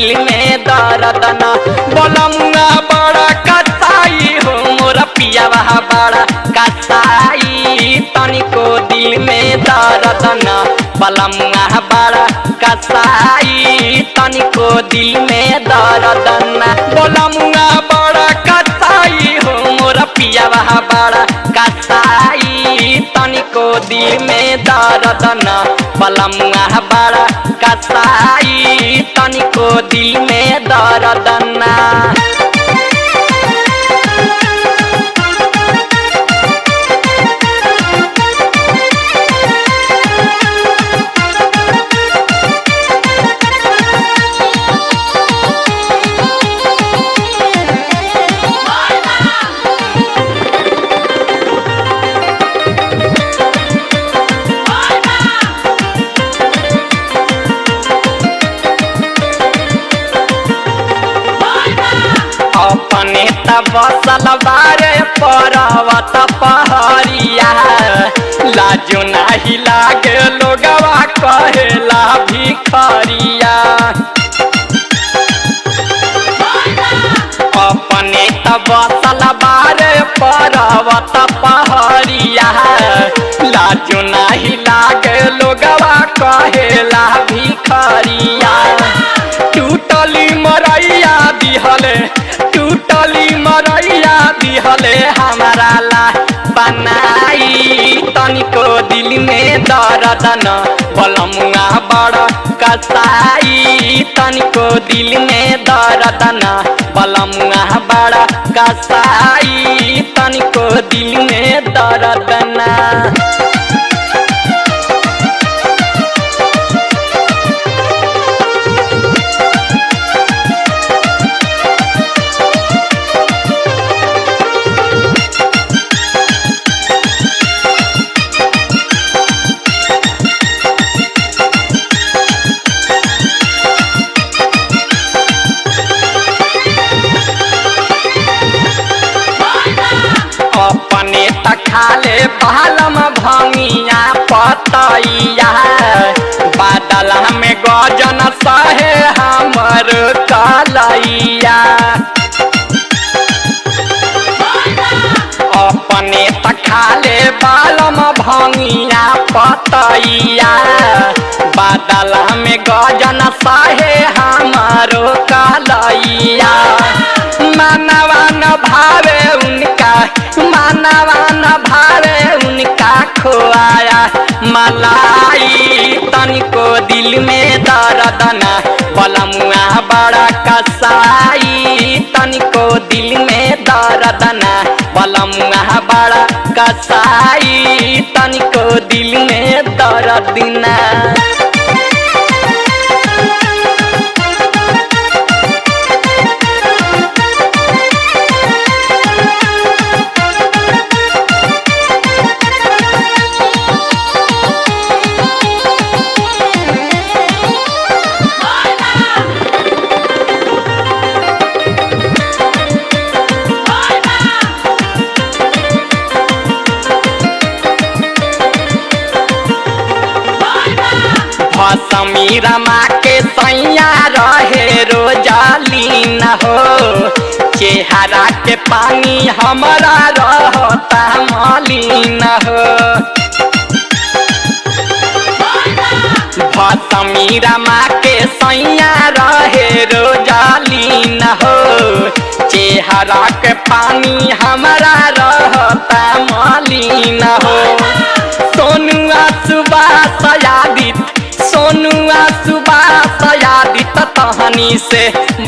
दिल में दर्द न बलमुआ बड़ा कसाई हो मोरा पियावा बड़ा कसाई तनिको दिल में दर्द न बलमुआ बड़ा कसाई तनिको दिल में दर्द न बलमुआ बड़ा कसाई हो मोरा पियावा बड़ा कसाई तनिको दिल में दर्द न बलमुआ बड़ा कसाई तनिको दिल में दर्द न अपने बसल बारे पर्वत पहरिया लाजो नाही लागे लोगवा कहेला भिखरिया अपने बसल बारे पर्वत पहरिया लाजो नाही लागे लोगवा कहेला भिखरिया टूटली मरैया दिहले टूटली मरैया दिहले हमारा ला बनाई तनिको दिल में दर्द न बलमुआ बड़ा कसाई तनिको दिल में दर्द न बलमुआ बड़ा कसाई तनिको दिल में दर्द न अपने खाले बालम भंगिया पतैया बादल में गजन सहे हमर कलैया अपने खाले बालम भंगिया पतैया बादल में गजन सहे हमर कलैया मानवा न भावे उनका मानवा न भावे उनका खोआया मलाई तनिको दिल में दर्द न बलमुआ बड़ा कसाई तनिको दिल में दर्द न बलमुआ बड़ा कसाई तनिको दिल में दर्द न समीरा माँ के सैया रहे रोजालीन हो चेहरा के पानी हमारा रहता मलिन हो समीरा माँ के सैया रहे रोजालीन हो चेहरा के पानी हमारा रहता मलिन हो सोनुआ सुबह सयादित सोनुआ सुबह सयादित तहनी से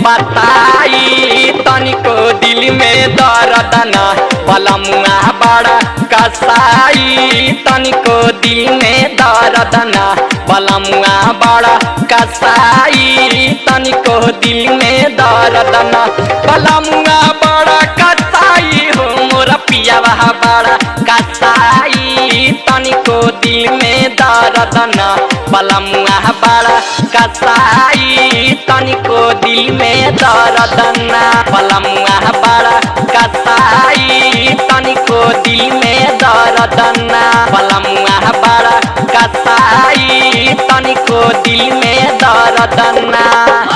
बताई तनिको दिल में दर्द न बलमुआ बड़ा कसाई तनिको दिल में दर्द न बलमुआ बड़ा कसाई तनिको दिल में दर्द न बलमुआ बड़ा कसाई हो मोरा पियावा बड़ा कसाई तनिको दिल में दर्द न बलमुआ बड़ा कसाई तनिको दिल में दर्द न बलमुआ बड़ा कसाई तनिको दिल में दर्द न बलमुआ बड़ा कसाई तनिको दिल में दर्द न।